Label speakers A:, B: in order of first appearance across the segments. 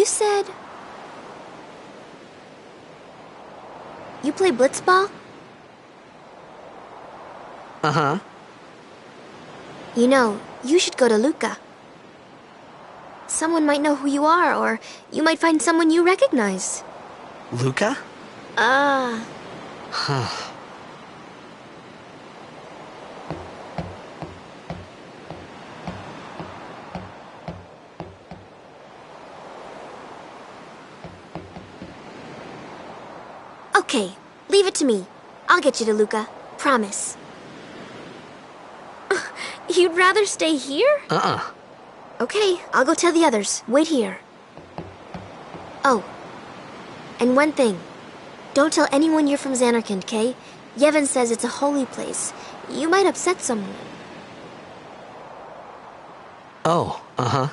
A: said... You play blitzball?
B: Uh-huh.
A: You know, you should go to Luca. Someone might know who you are, or you might find someone you recognize.
B: Luca? Huh.
A: Okay, leave it to me. I'll get you to Luca. Promise. You'd rather stay here? Okay, I'll go tell the others. Wait here. Oh, and one thing. Don't tell anyone you're from Zanarkand, okay? Yevon says it's a holy place. You might upset someone.
B: Oh, uh-huh.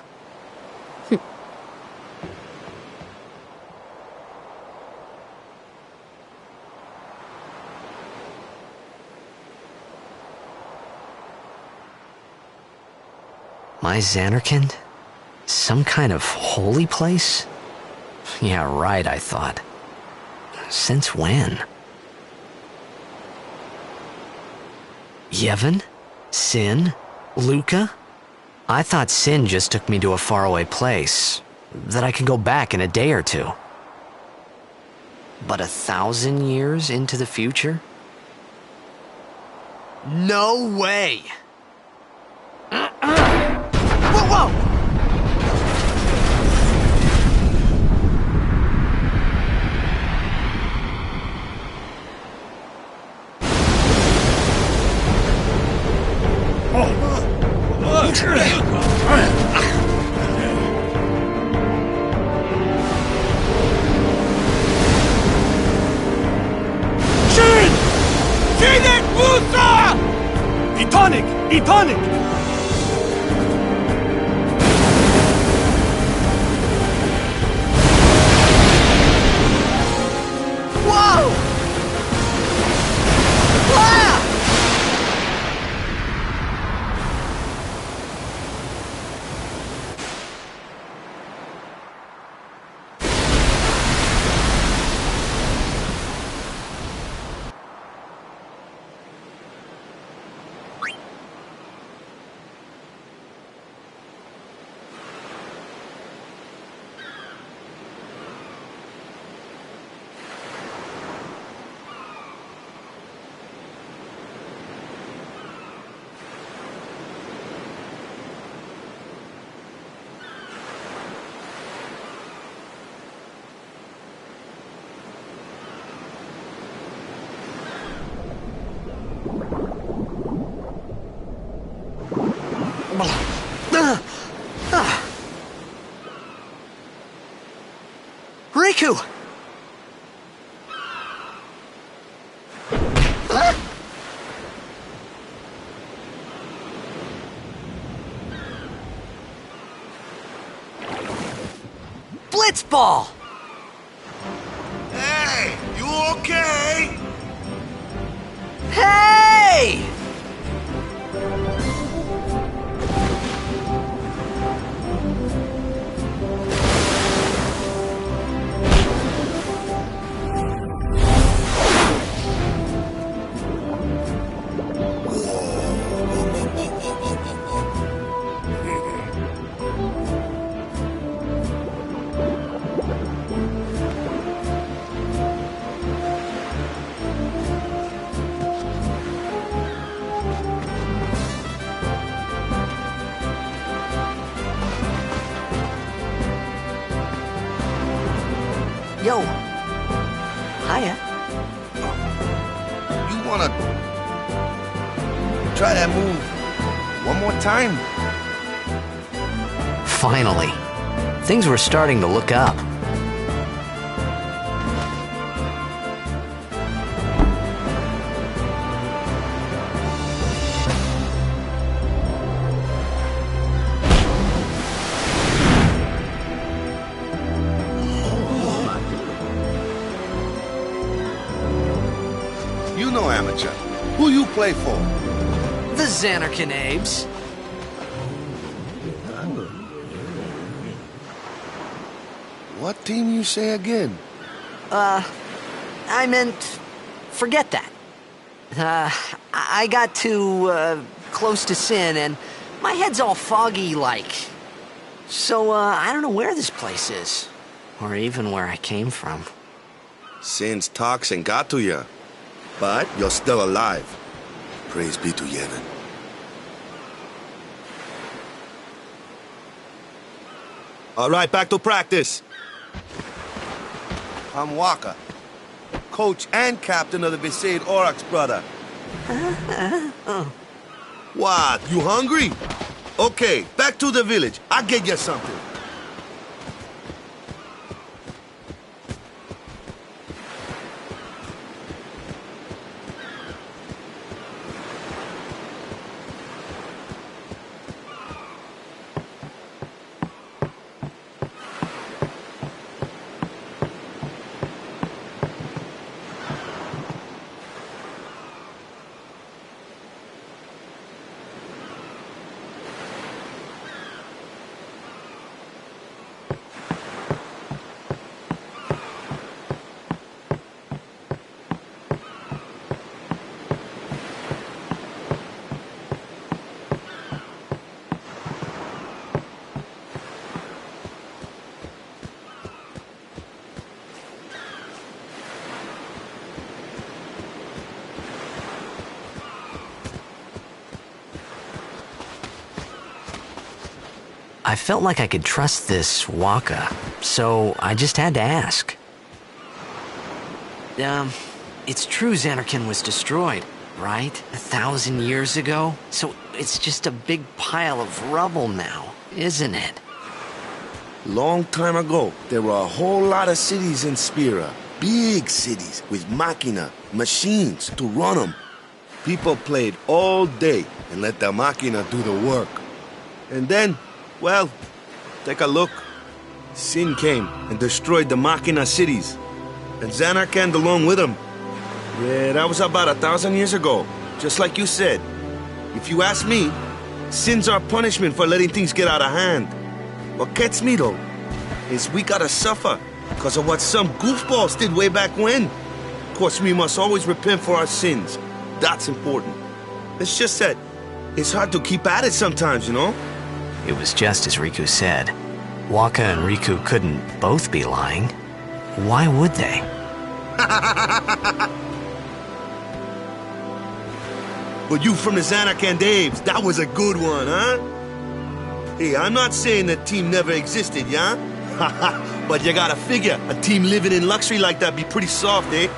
B: My Zanarkand? Some kind of holy place? Yeah, right, I thought. Since when? Yevon? Sin? Luca? I thought Sin just took me to a faraway place, that I could go back in a day or two. But 1,000 years into the future? No way! Whoa!
C: Etonic!
B: Whoa! Ah! Riku! Blitzball!
D: Hey, you okay?
B: Hey! Yo. Hiya.
D: You wanna try that move one more time?
B: Finally. Things were starting to look up.
D: You know, amateur. Who you play for?
B: The Zanarkand Abes.
D: What team you say again?
B: I meant, forget that. I got too, close to Sin, and my head's all foggy-like. So, I don't know where this place is, or even where I came from.
D: Sin's toxin got to you, but you're still alive. Praise be to Yevon. All right, back to practice. I'm Waka, coach and captain of the Besaid Aurochs, brother. What, you hungry? Okay, back to the village. I'll get you something.
B: I felt like I could trust this Waka, so I just had to ask. It's true Zanarkand was destroyed, right? 1,000 years ago? So it's just a big pile of rubble now, isn't it?
D: Long time ago, there were a whole lot of cities in Spira. Big cities with machina, machines to run them. People played all day and let the machina do the work. And then, well, take a look. Sin came and destroyed the machina cities. And Zanarkand along with him. Yeah, that was about 1,000 years ago. Just like you said. If you ask me, Sin's our punishment for letting things get out of hand. What gets me, though, is we gotta suffer because of what some goofballs did way back when. Of course, we must always repent for our sins. That's important. It's just that it's hard to keep at it sometimes, you know?
B: It was just as Riku said. Waka and Riku couldn't both be lying. Why would they?
D: But you from the Zanarkand Daves, that was a good one, huh? Hey, I'm not saying that team never existed, yeah? But you gotta figure, a team living in luxury like that be pretty soft, eh?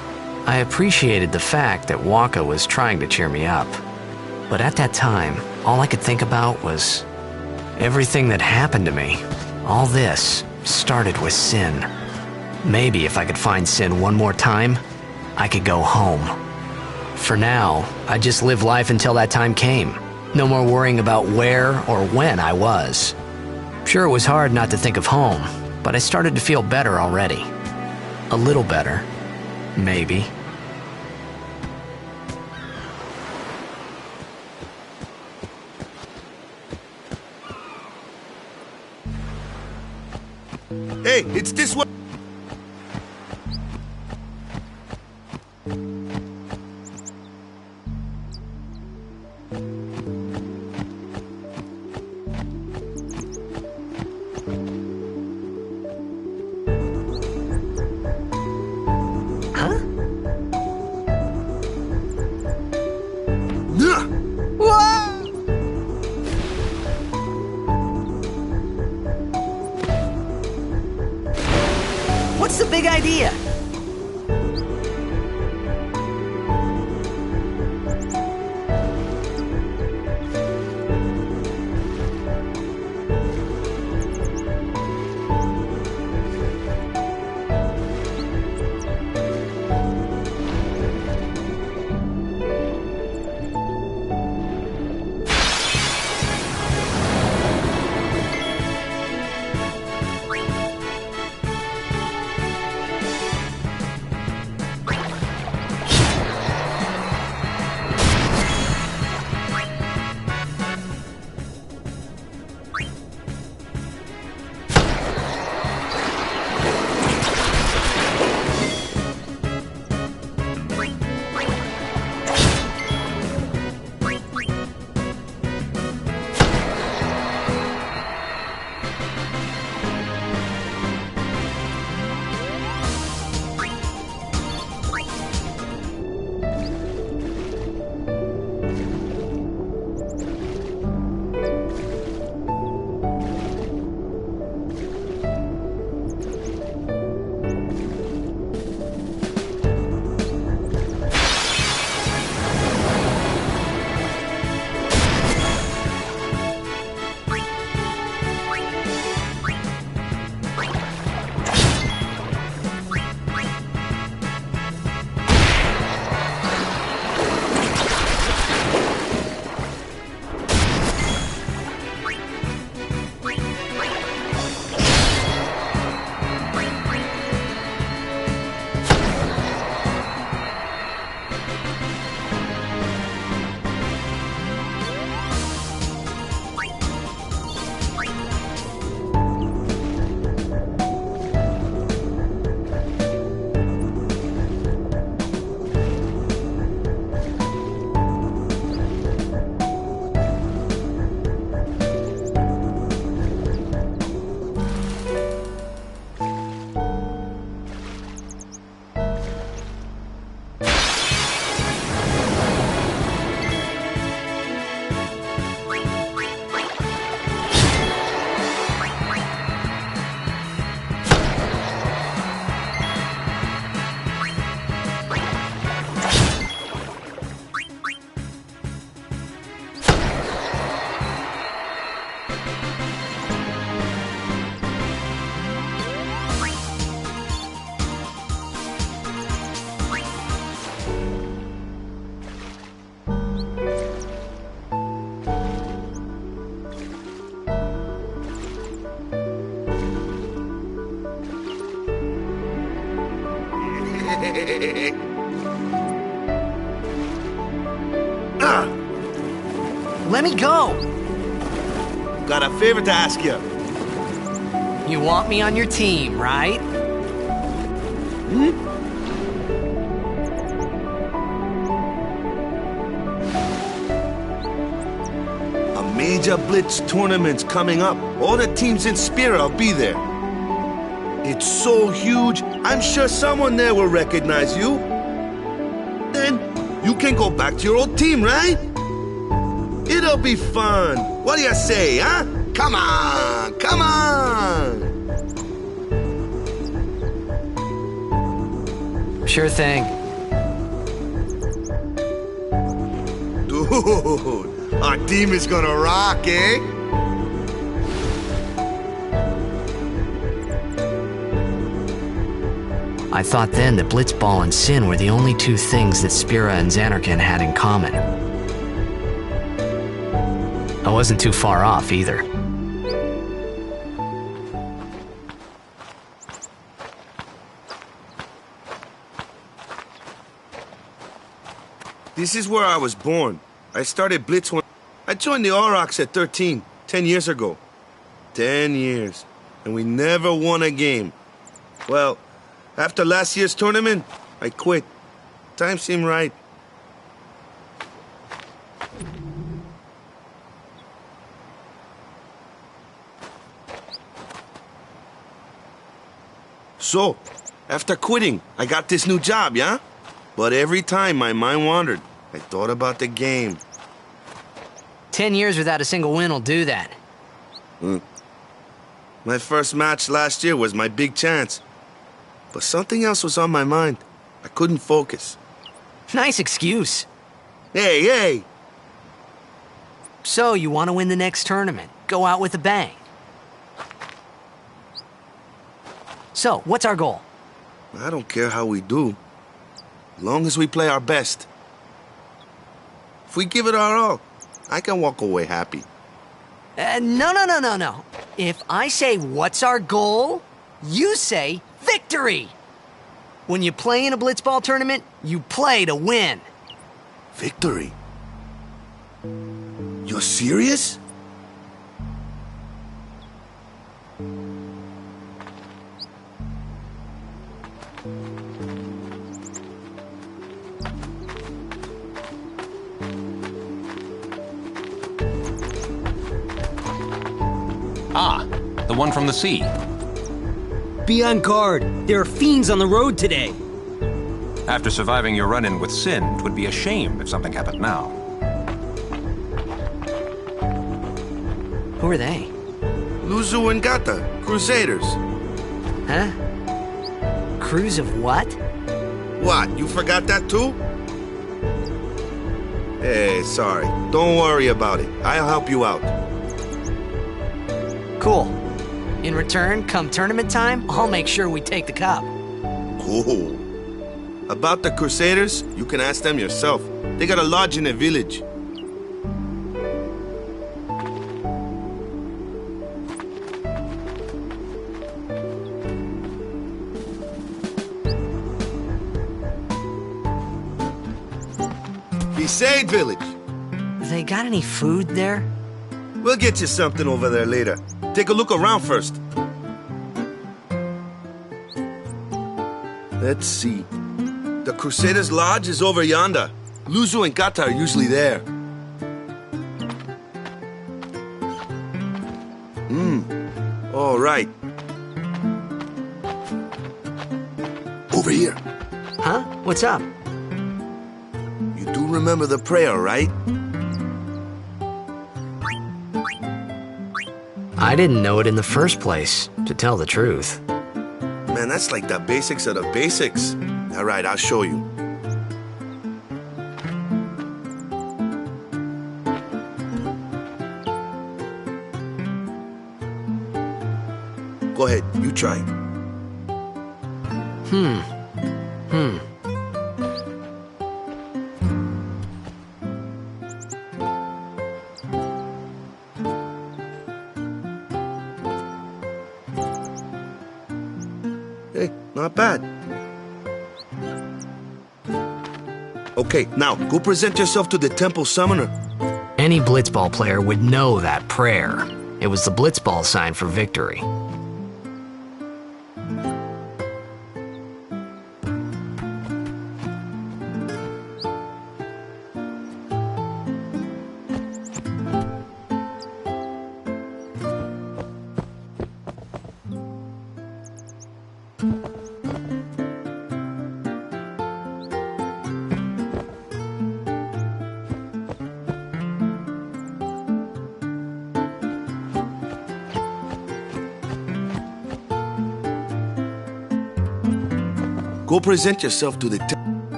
B: I appreciated the fact that Waka was trying to cheer me up. But at that time, all I could think about was everything that happened to me. All this started with Sin. Maybe if I could find Sin one more time, I could go home. For now, I just live life until that time came. No more worrying about where or when I was. Sure, it was hard not to think of home, but I started to feel better already. A little better, maybe.
D: Hey, it's this way.
B: What's the big idea?
D: hey. Ah!
B: Let me go!
D: Got a favor to ask you.
B: You want me on your team, right?
D: A major blitz tournament's coming up. All the teams in Spira will be there. It's so huge, I'm sure someone there will recognize you. Then you can go back to your old team, right? It'll be fun. What do you say, huh? Come on, come on!
B: Sure thing.
D: Dude, our team is gonna rock, eh?
B: I thought then that Blitzball and Sin were the only two things that Spira and Xanarkand had in common. I wasn't too far off either.
D: This is where I was born. I started Blitz when I joined the Aurochs at 13, 10 years ago. 10 years. And we never won a game. Well, after last year's tournament, I quit. Time seemed right. So, after quitting, I got this new job, yeah? But every time my mind wandered, I thought about the game.
B: 10 years without a single win will do that.
D: My first match last year was my big chance. But something else was on my mind. I couldn't focus.
B: Nice excuse.
D: Hey!
B: So, you want to win the next tournament? Go out with a bang. So, what's our goal?
D: I don't care how we do. As long as we play our best. If we give it our all, I can walk away happy.
B: No. If I say, what's our goal? You say, victory! When you play in a blitzball tournament, you play to win.
D: Victory? You're serious?
E: Ah, the one from the sea.
C: Be on guard. There are fiends on the road today.
E: After surviving your run-in with Sin, it would be a shame if something happened now.
B: Who are they?
D: Luzu and Gata, Crusaders.
B: Huh? Crews of what?
D: What, you forgot that too? Hey, sorry. Don't worry about it. I'll help you out.
B: Cool. In return, come tournament time, I'll make sure we take the cup.
D: Cool. About the Crusaders, you can ask them yourself. They got a lodge in their village. Besaid village.
B: They got any food there?
D: We'll get you something over there later. Take a look around first. Let's see. The Crusaders' Lodge is over yonder. Luzu and Gata are usually there. All right. Over here.
B: Huh? What's up?
D: You do remember the prayer, right?
B: I didn't know it in the first place, to tell the truth.
D: Man, that's like the basics of the basics. All right, I'll show you. Go ahead, you try. Hey, not bad. Okay, now, go present yourself to the temple summoner.
B: Any blitzball player would know that prayer. It was the blitzball sign for victory.
D: Go present yourself to the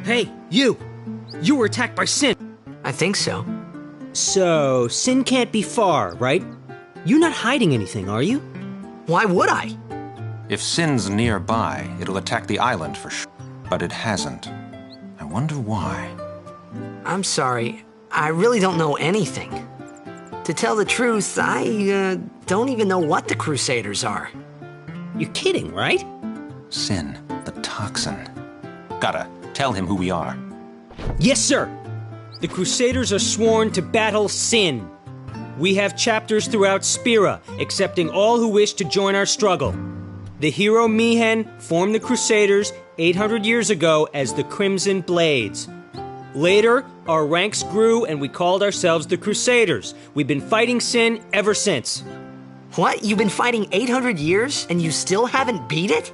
C: Hey, you! You were attacked by Sin.
B: I think so.
C: So, Sin can't be far, right? You're not hiding anything, are you?
B: Why would I?
E: If Sin's nearby, it'll attack the island for sure. But it hasn't. I wonder why.
B: I'm sorry. I really don't know anything. To tell the truth, I don't even know what the Crusaders are.
C: You're kidding, right?
E: Sin, the toxin. Gotta tell him who we are.
C: Yes, sir! The Crusaders are sworn to battle Sin. We have chapters throughout Spira, accepting all who wish to join our struggle. The hero Mihen formed the Crusaders 800 years ago as the Crimson Blades. Later, our ranks grew and we called ourselves the Crusaders. We've been fighting Sin ever since.
B: What? You've been fighting 800 years and you still haven't beat it?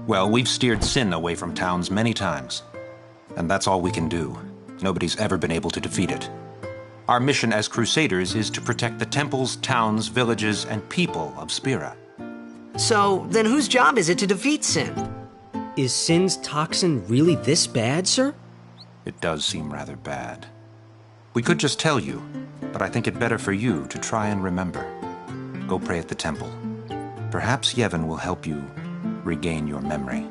E: Well, we've steered Sin away from towns many times. And that's all we can do. Nobody's ever been able to defeat it. Our mission as Crusaders is to protect the temples, towns, villages, and people of Spira.
B: So, then whose job is it to defeat Sin?
C: Is Sin's toxin really this bad, sir?
E: It does seem rather bad. We could just tell you, but I think it better for you to try and remember. Go pray at the temple. Perhaps Yevon will help you regain your memory.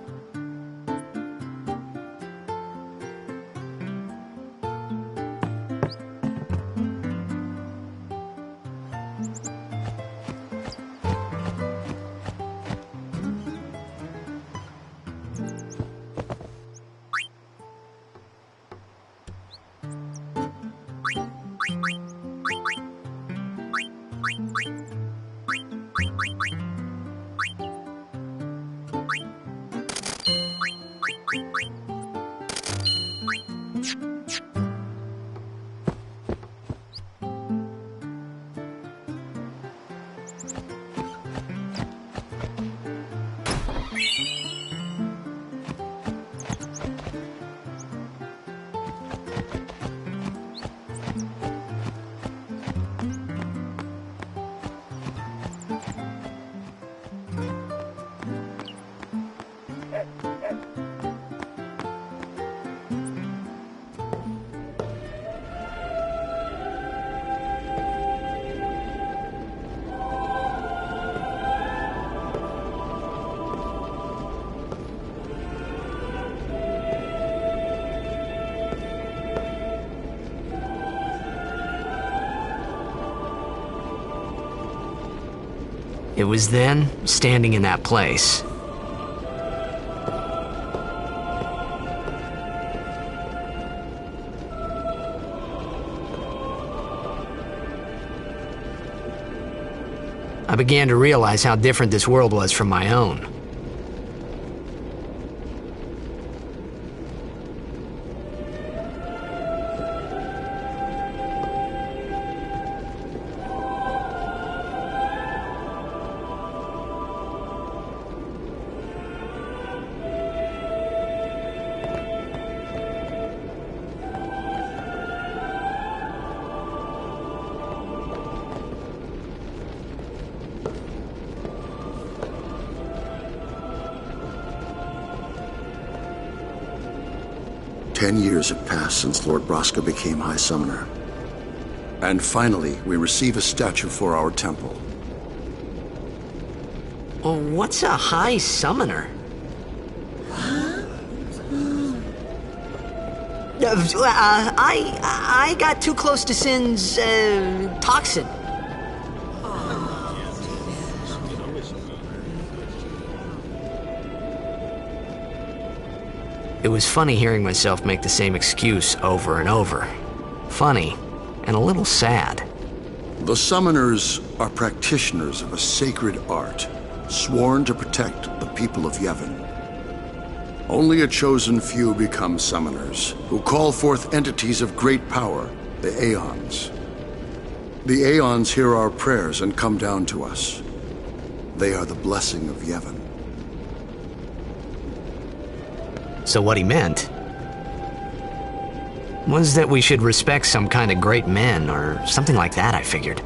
B: It was then, standing in that place, I began to realize how different this world was from my own.
F: 10 years have passed since Lord Braska became High Summoner. And finally, we receive a statue for our temple.
B: Well, what's a High Summoner? I got too close to Sin's, toxin. It was funny hearing myself make the same excuse over and over. Funny, and a little sad.
F: The Summoners are practitioners of a sacred art, sworn to protect the people of Yevon. Only a chosen few become Summoners, who call forth entities of great power, the Aeons. The Aeons hear our prayers and come down to us. They are the blessing of Yevon.
B: So what he meant was that we should respect some kind of great men, or something like that, I figured.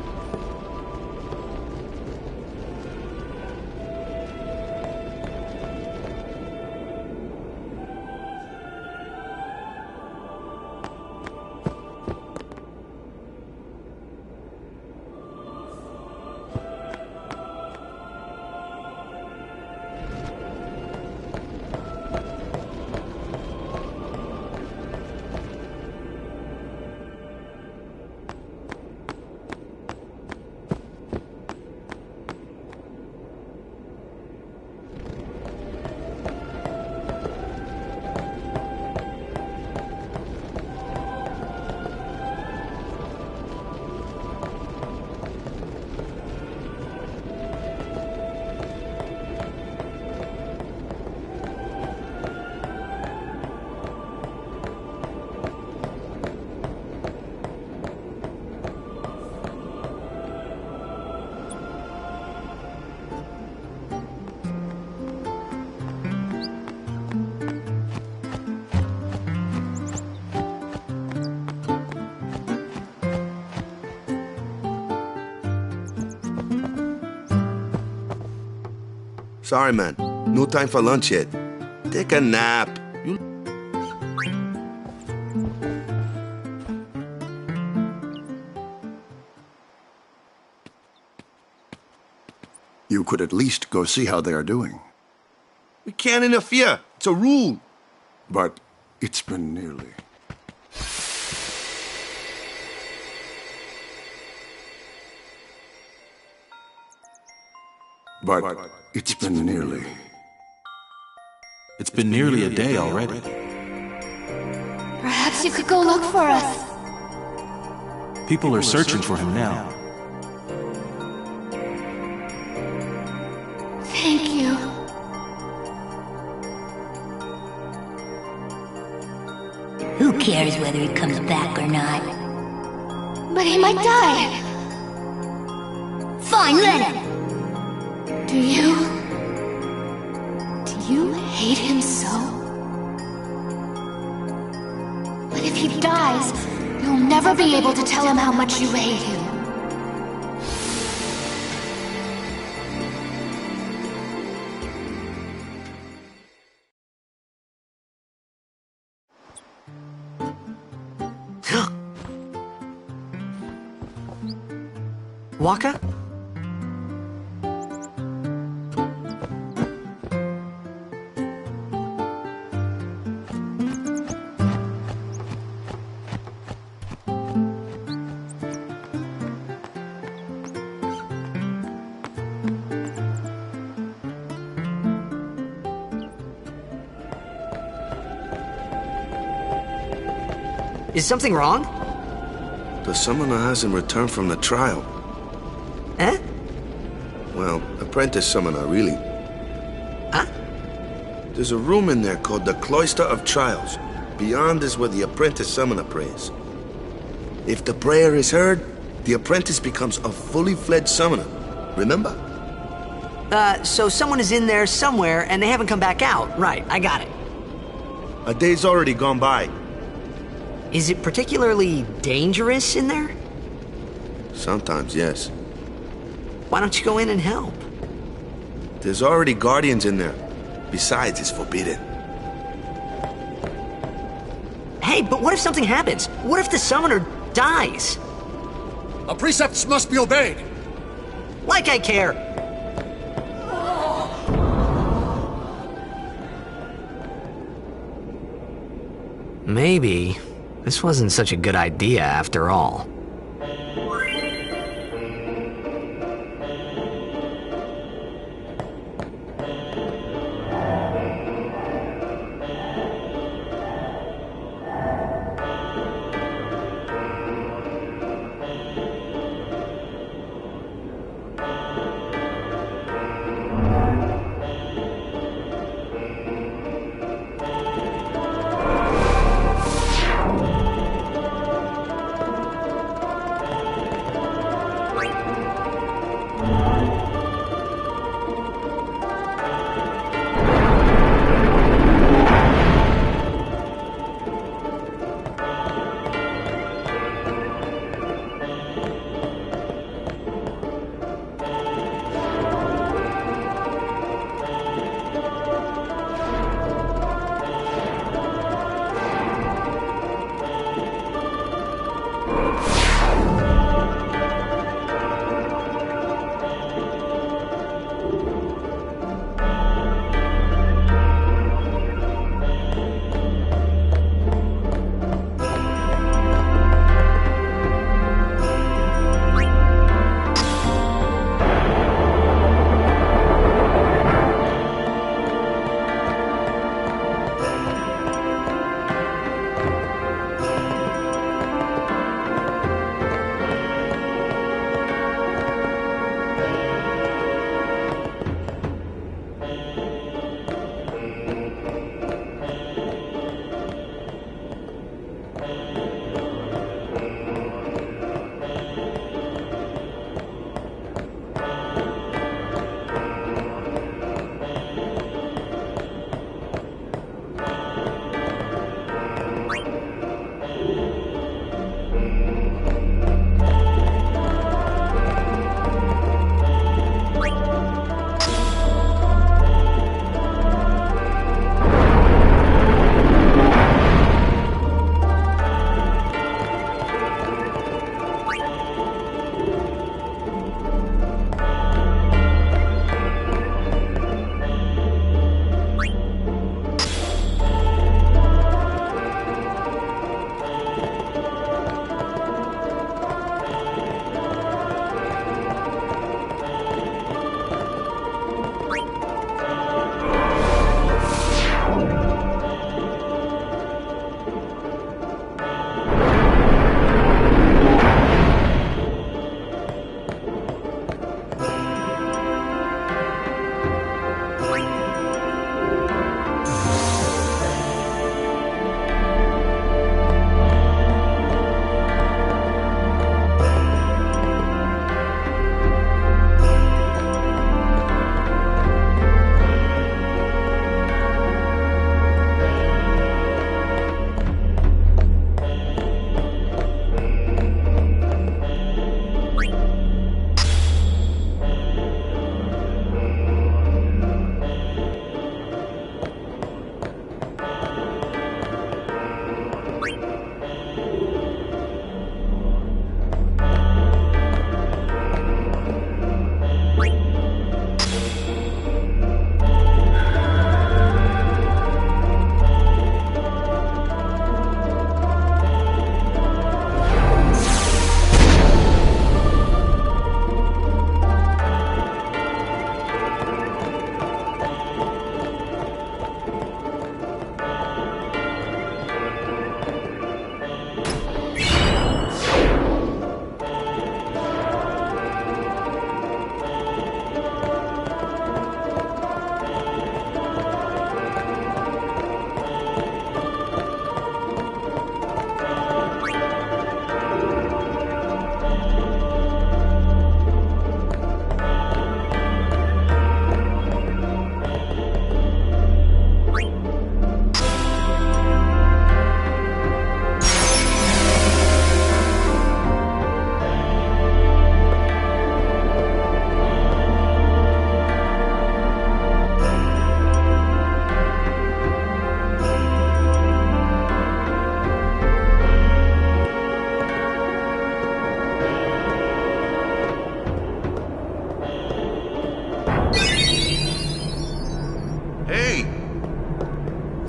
D: Sorry, man. No time for lunch yet. Take a nap.
F: You could at least go see how they are doing.
D: We can't interfere. It's a rule.
F: But it's been nearly. But it's been nearly.
G: It's been nearly a day already.
H: Perhaps you could go look for us.
G: People are searching for him now.
H: Thank you.
I: Who cares whether he comes back or not?
H: But he might die.
I: Fine, let him.
H: Do you hate him so? But if he dies, you'll never be able to tell him how much you hate him.
B: Waka? Is something wrong?
D: The summoner hasn't returned from the trial.
B: Eh?
D: Well, apprentice summoner, really.
B: Huh?
D: There's a room in there called the Cloister of Trials. Beyond is where the apprentice summoner prays. If the prayer is heard, the apprentice becomes a fully fledged summoner. Remember?
B: So someone is in there somewhere and they haven't come back out. Right, I got it.
D: A day's already gone by.
B: Is it particularly dangerous in there?
D: Sometimes, yes.
B: Why don't you go in and help?
D: There's already guardians in there. Besides, it's forbidden.
B: Hey, but what if something happens? What if the summoner dies?
F: Our precepts must be obeyed.
B: Like I care. Maybe this wasn't such a good idea after all.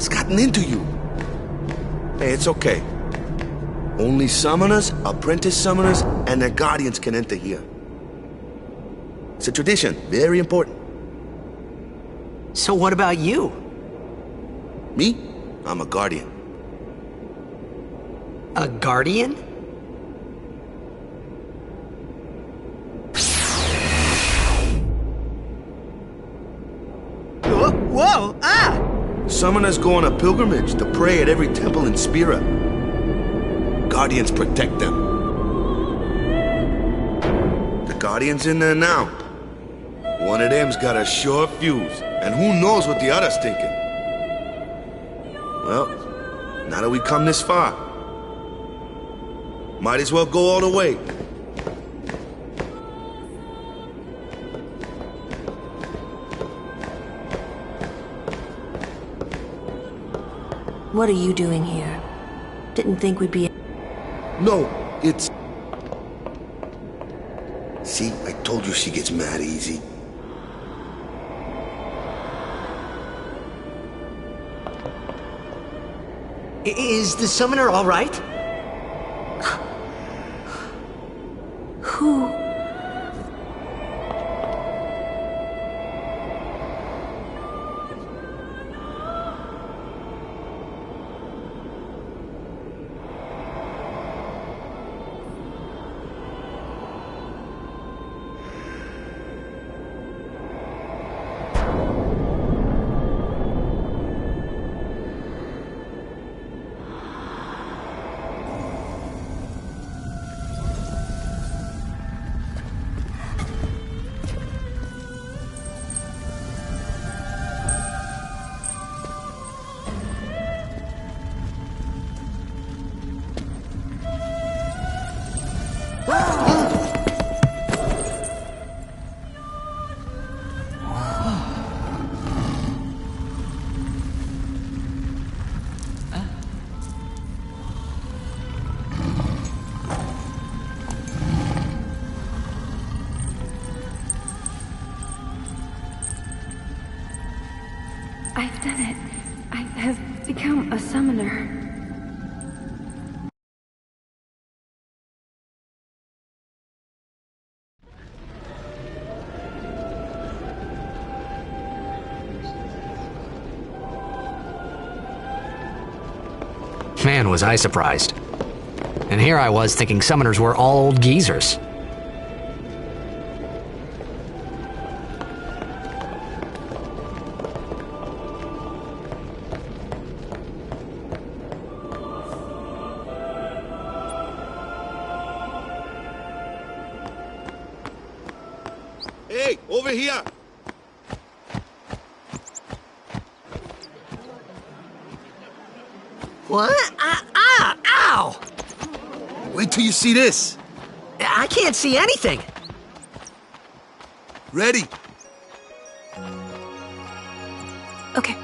D: What's gotten into you? Hey, it's okay. Only summoners, apprentice summoners, and their guardians can enter here. It's a tradition, very important.
B: So what about you?
D: Me? I'm a guardian.
B: A guardian? Whoa! Ah!
D: Summoners go on a pilgrimage to pray at every temple in Spira. Guardians protect them. The Guardian's in there now. One of them's got a short fuse, and who knows what the other's thinking. Well, now that we come this far, might as well go all the way.
J: What are you doing here? Didn't think we'd be...
D: No, it's... See, I told you she gets mad easy.
B: Is the summoner all right?
J: Who?
K: I've done it. I have become a summoner.
B: Man, was I surprised. And here I was thinking summoners were all old geezers.
D: Hey, over here!
B: What? Ow!
D: Wait till you see this.
B: I can't see anything.
D: Ready?
A: Okay.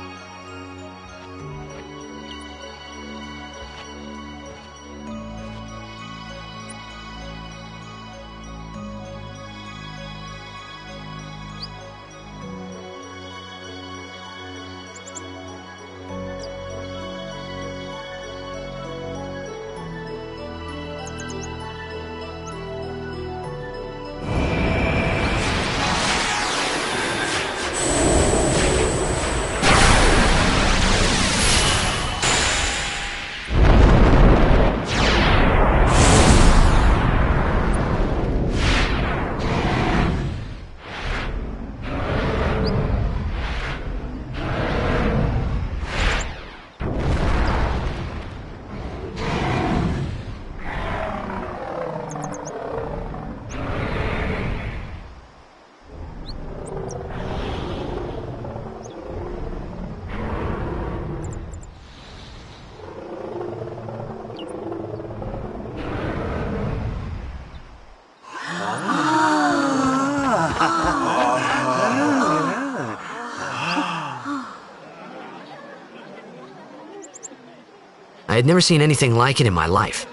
B: I had never seen anything like it in my life.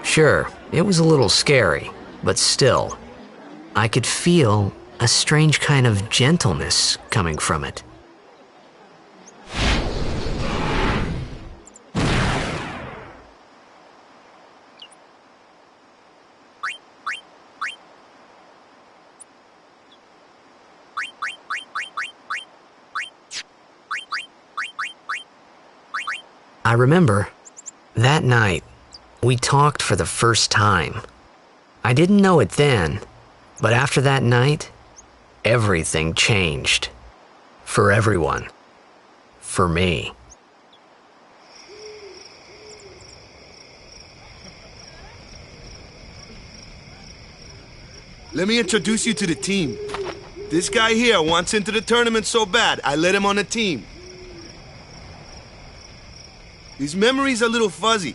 B: Sure, it was a little scary, but still, I could feel a strange kind of gentleness coming from it. I remember, that night, we talked for the first time. I didn't know it then, but after that night, everything changed. For everyone. For me.
D: Let me introduce you to the team. This guy here wants into the tournament so bad, I let him on the team. His memory's a little fuzzy.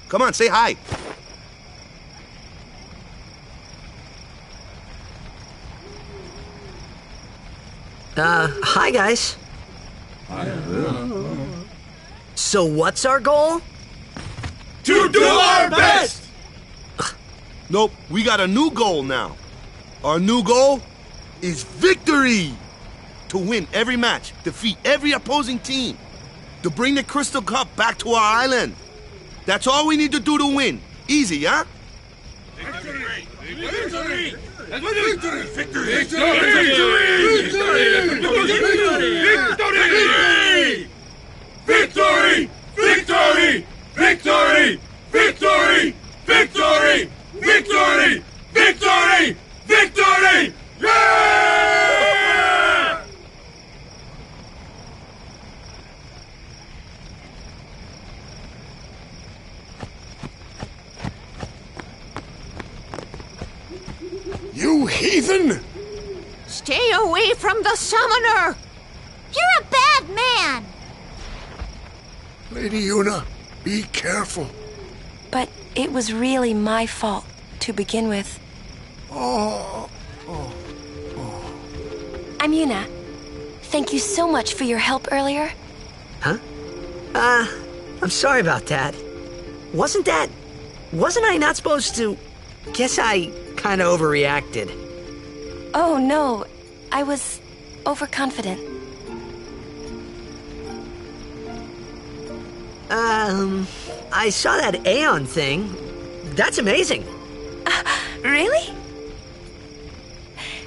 D: Come on, say hi.
B: Hi guys. So what's our goal?
D: To do our best! Nope, we got a new goal now. Our new goal is victory! To win every match, defeat every opposing team, to bring the Crystal Cup back to our island. That's all we need to do to win. Easy, huh?
L: Victory! Victory! Victory! Victory! Victory! Victory! Victory! Victory! Victory! Victory! Victory! Victory! Victory! Yeah!
F: You heathen!
H: Stay away from the summoner! You're a bad man!
F: Lady Una, be careful.
J: But it was really my fault to begin with. I'm Una. Thank you so much for your help earlier.
B: Huh? I'm sorry about that. Wasn't I not supposed to... Guess I kinda overreacted.
J: Oh no, I was overconfident.
B: I saw that Aeon thing. That's amazing.
J: Really?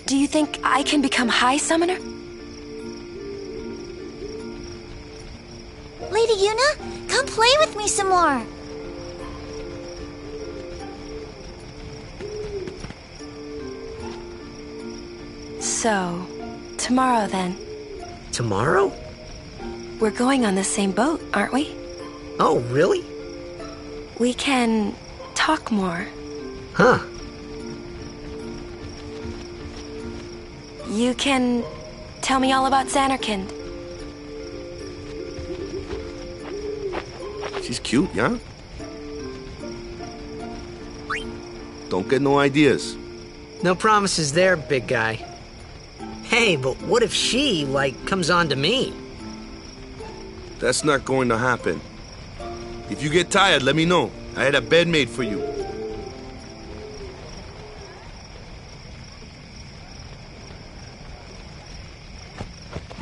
J: Do you think I can become High Summoner?
H: Lady Una, come play with me some more.
J: So, tomorrow then.
B: Tomorrow?
J: We're going on the same boat, aren't we?
B: Oh, really?
J: We can talk more.
B: Huh.
J: You can tell me all about Xanarkand.
D: She's cute, yeah? Don't get no ideas.
B: No promises there, big guy. Hey, but what if she, comes on to me?
D: That's not going to happen. If you get tired, let me know. I had a bed made for you.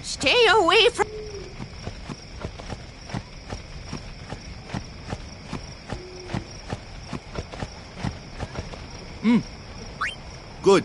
H: Stay away from...
D: Good.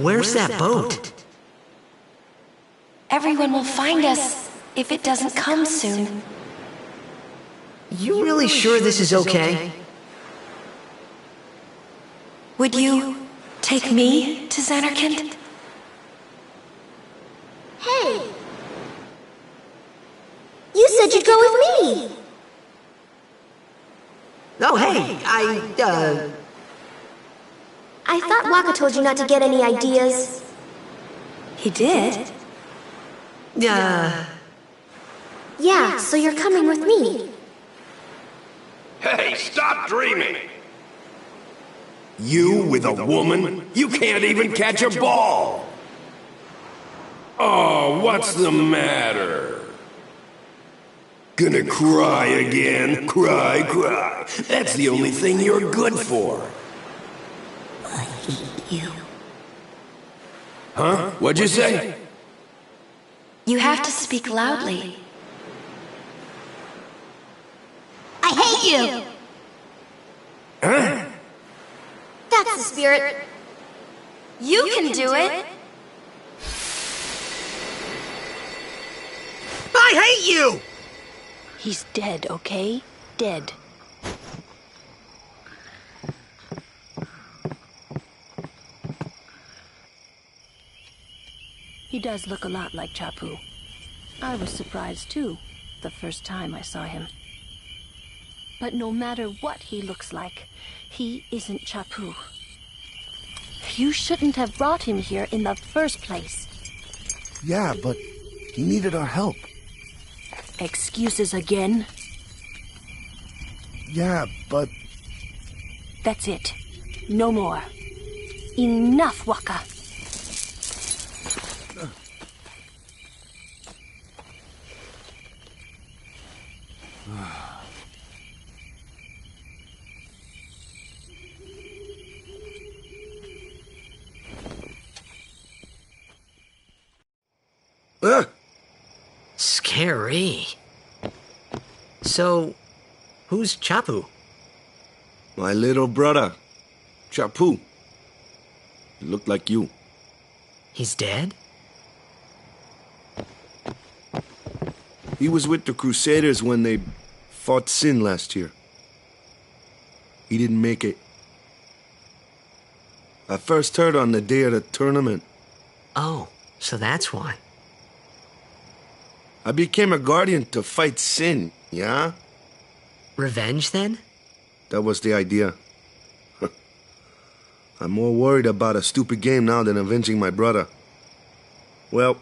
B: Where's that boat?
J: Everyone will find us if it doesn't come soon.
B: You really sure this is okay?
J: Would you take me to Xanarkand?
A: Hey! You said you'd go with me!
B: Oh, hey,
A: I thought Waka told you not to get any ideas.
J: He did?
A: Yeah, so you're coming with me.
M: Hey, stop dreaming! You with a woman? You can't even catch a ball! Oh, what's the matter? Gonna cry again? Cry, cry. That's the only thing you're good for.
I: I hate you.
M: Huh? What'd you say?
J: You have to speak loudly.
H: I hate you!
M: Huh?
A: That's the spirit.
J: You can do it.
B: I hate you!
I: He's dead, okay? Dead. He does look a lot like Chapu. I was surprised too, the first time I saw him. But no matter what he looks like, he isn't Chapu. You shouldn't have brought him here in the first place.
D: Yeah, but he needed our help.
I: Excuses again?
D: Yeah, but...
I: That's it. No more. Enough, Waka.
B: Scary. So, who's Chapu?
D: My little brother, Chapu. He looked like you.
B: He's dead?
D: He was with the Crusaders when they fought Sin last year. He didn't make it. I first heard on the day of the tournament.
B: Oh, so that's why.
D: I became a guardian to fight Sin, yeah?
B: Revenge, then?
D: That was the idea. I'm more worried about a stupid game now than avenging my brother. Well,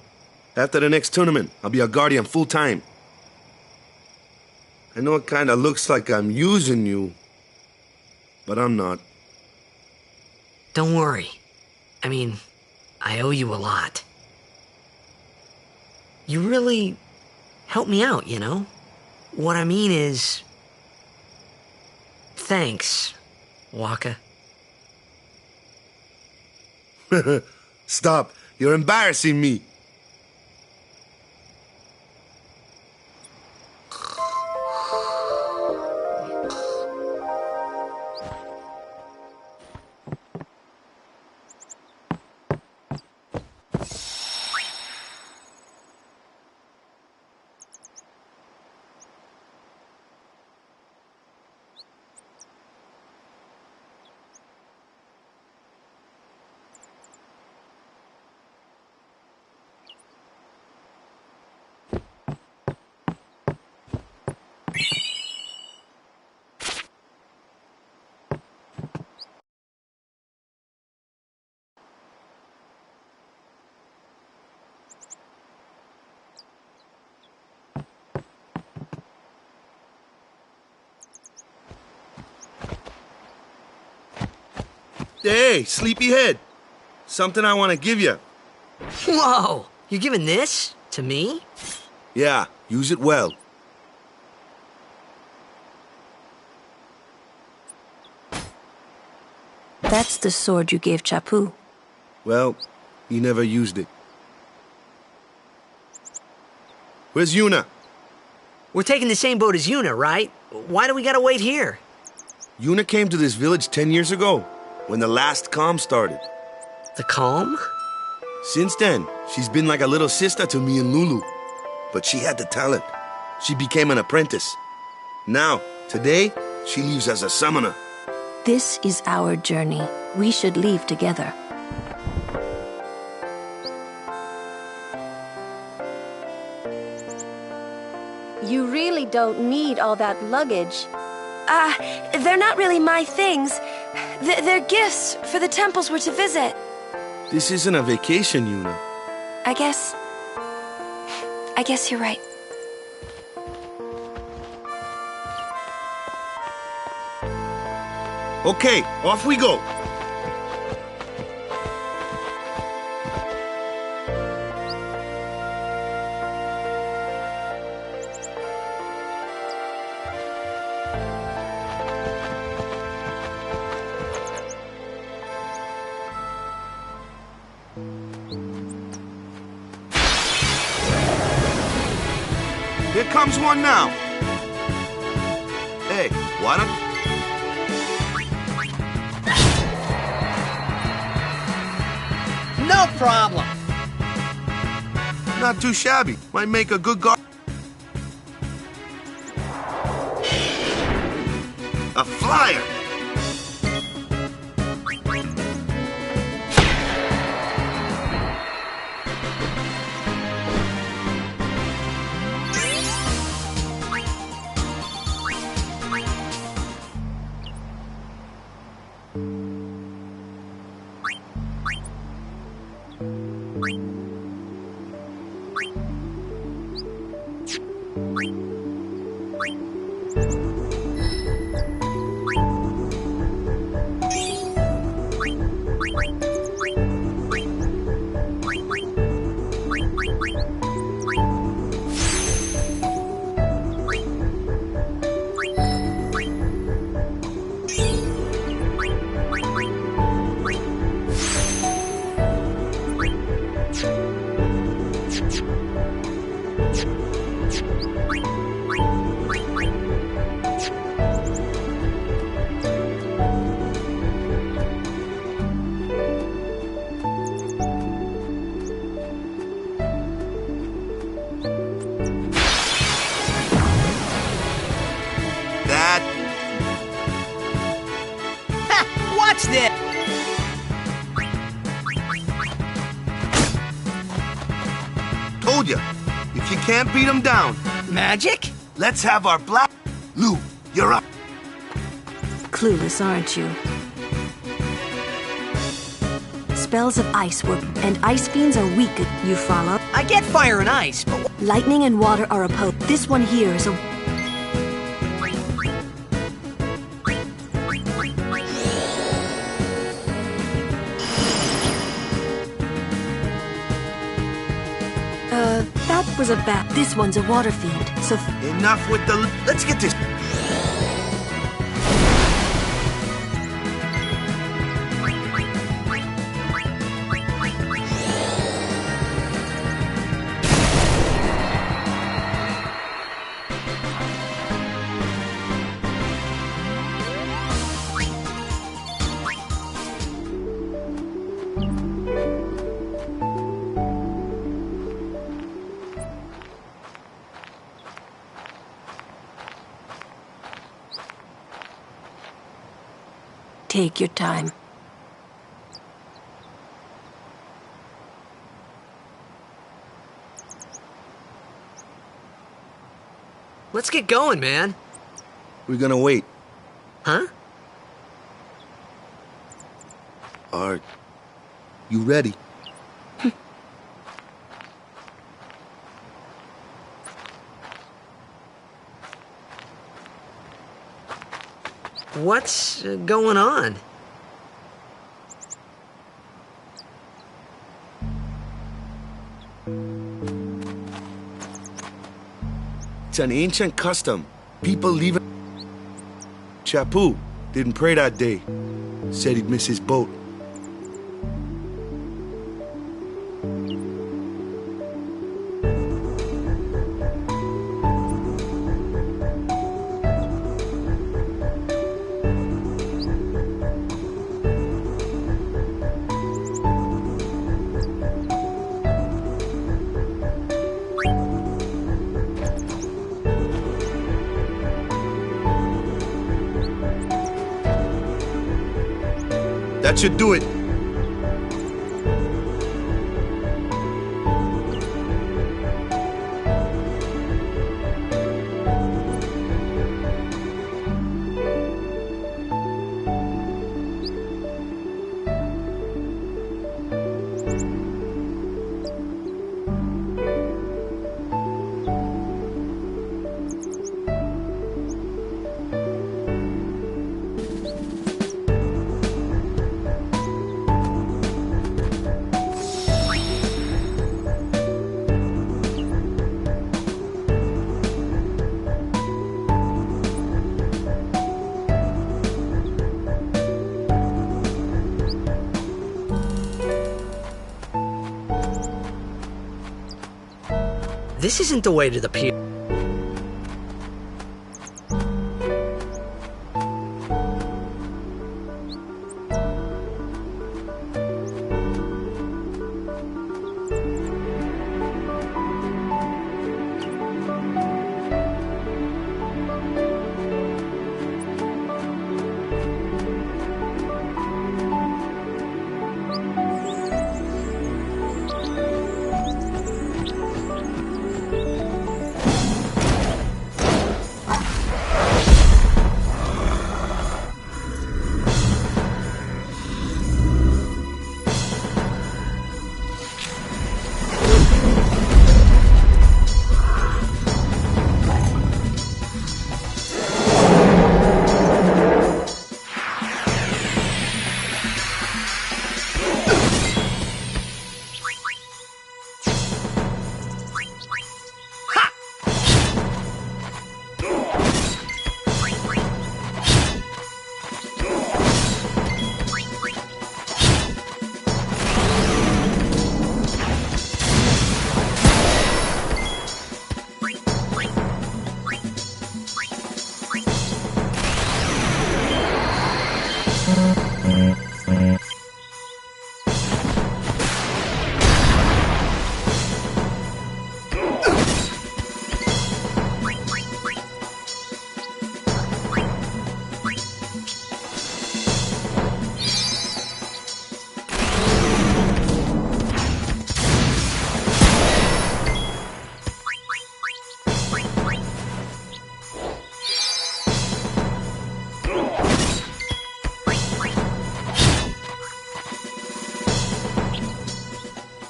D: after the next tournament, I'll be a guardian full-time. I know it kinda looks like I'm using you, but I'm not.
B: Don't worry. I mean, I owe you a lot. You really helped me out, you know? What I mean is... Thanks, Waka.
D: Stop. You're embarrassing me. Hey, sleepyhead. Something I want to give you.
B: Whoa! You're giving this to me?
D: Yeah, use it well.
I: That's the sword you gave Chapu.
D: Well, he never used it. Where's Yuna?
B: We're taking the same boat as Yuna, right? Why do we gotta wait here?
D: Yuna came to this village 10 years ago, when the last calm started.
B: The calm?
D: Since then, she's been like a little sister to me and Lulu. But she had the talent. She became an apprentice. Now, today, she leaves as a summoner.
I: This is our journey. We should leave together.
J: You really don't need all that luggage. They're not really my things. They're gifts for the temples we're to visit.
D: This isn't a vacation, Yuna.
J: I guess you're right.
D: Okay, off we go. Here comes one now. Hey, why don't...
B: No problem.
D: Not too shabby. Might make a good guard. A flyer.
B: Watch this!
D: Told ya, if you can't beat them down.
B: Magic?
D: Let's have our black... Lou, you're up.
J: Clueless, aren't you? Spells of ice work, and ice fiends are weak. You follow?
B: I get fire and ice, but...
J: Lightning and water are opposed. This one here is a... That was a bat. This one's a water fiend, so...
D: Enough with the... Let's get this...
J: Take your time.
B: Let's get going, man.
D: We're gonna wait.
B: Huh?
D: Are you ready?
B: What's going on?
D: It's an ancient custom. People leave it. Chappu didn't pray that day. Said he'd miss his boat. That should do it.
B: This isn't the way to the pier.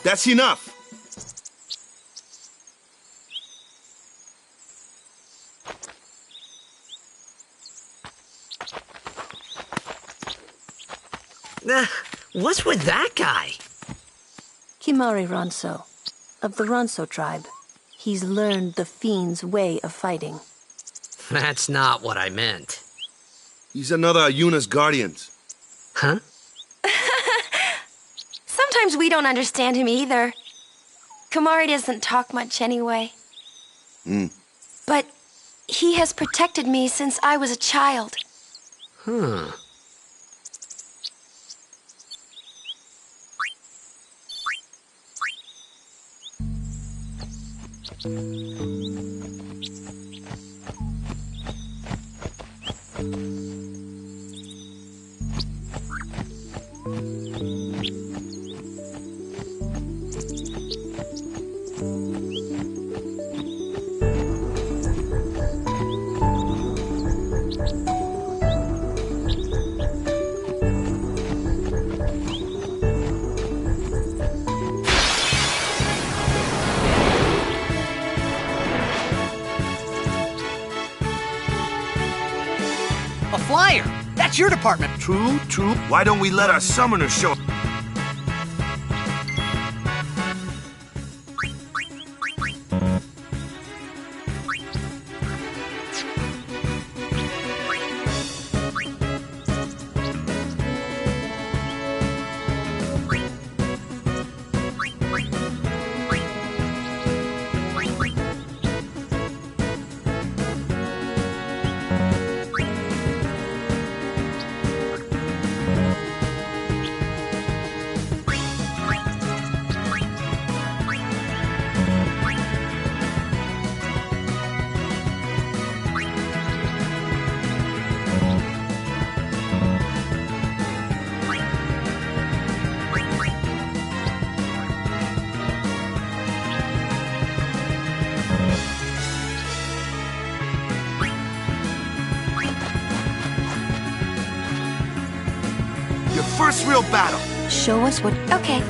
D: That's enough.
B: What's with that guy?
I: Kimari Ronso, of the Ronso tribe. He's learned the Fiend's way of fighting.
B: That's not what I meant.
D: He's another Yuna's guardians.
B: Huh?
J: Sometimes we don't understand him either. Kimari doesn't talk much anyway. But he has protected me since I was a child.
B: Huh.
N: A flyer! That's your department!
D: True, true. Why don't we let our summoner show? First real battle.
J: Show us what... Okay.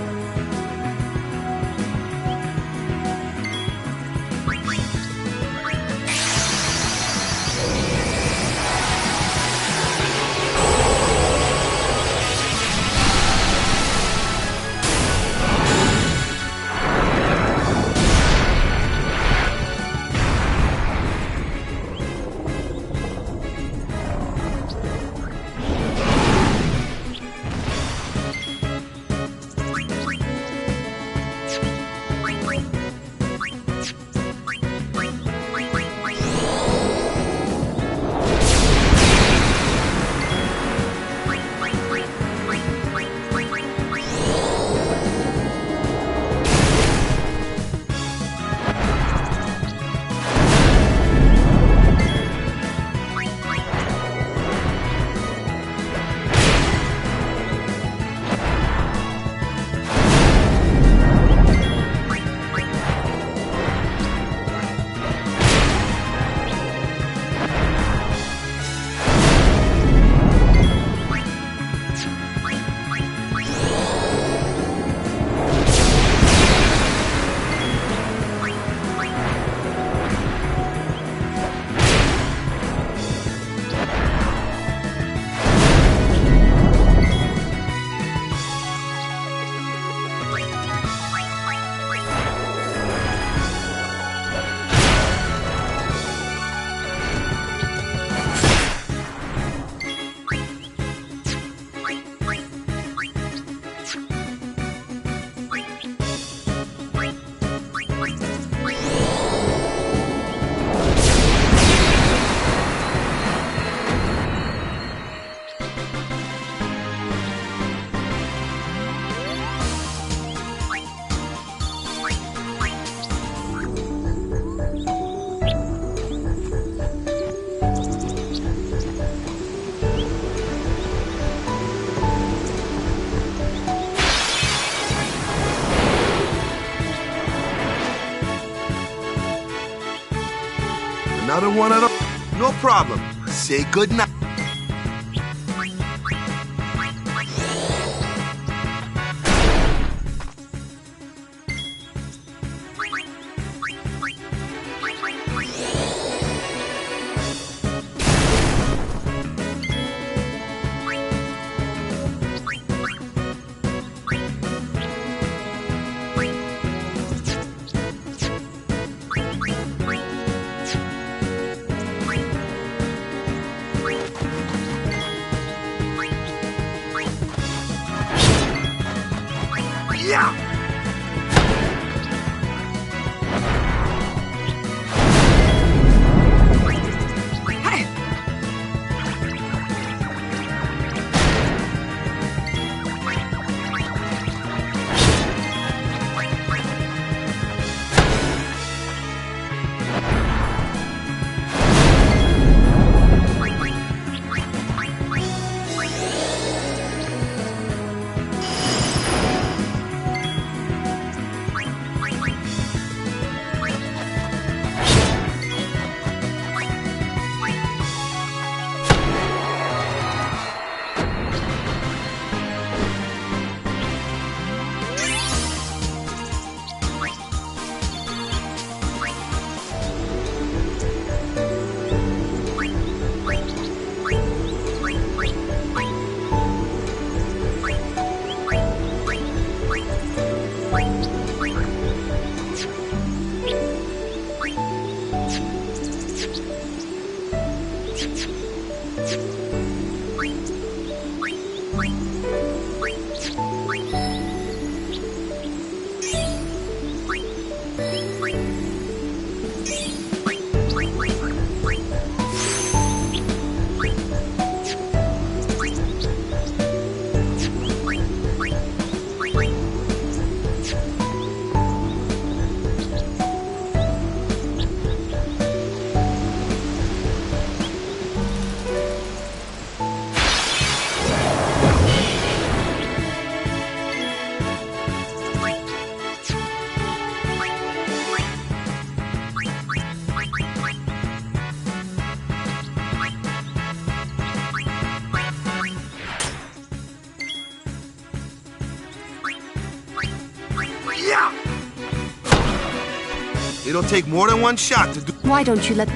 D: Another one of them? No problem. Say good night. It'll take more than one shot to do.
I: Why don't you let...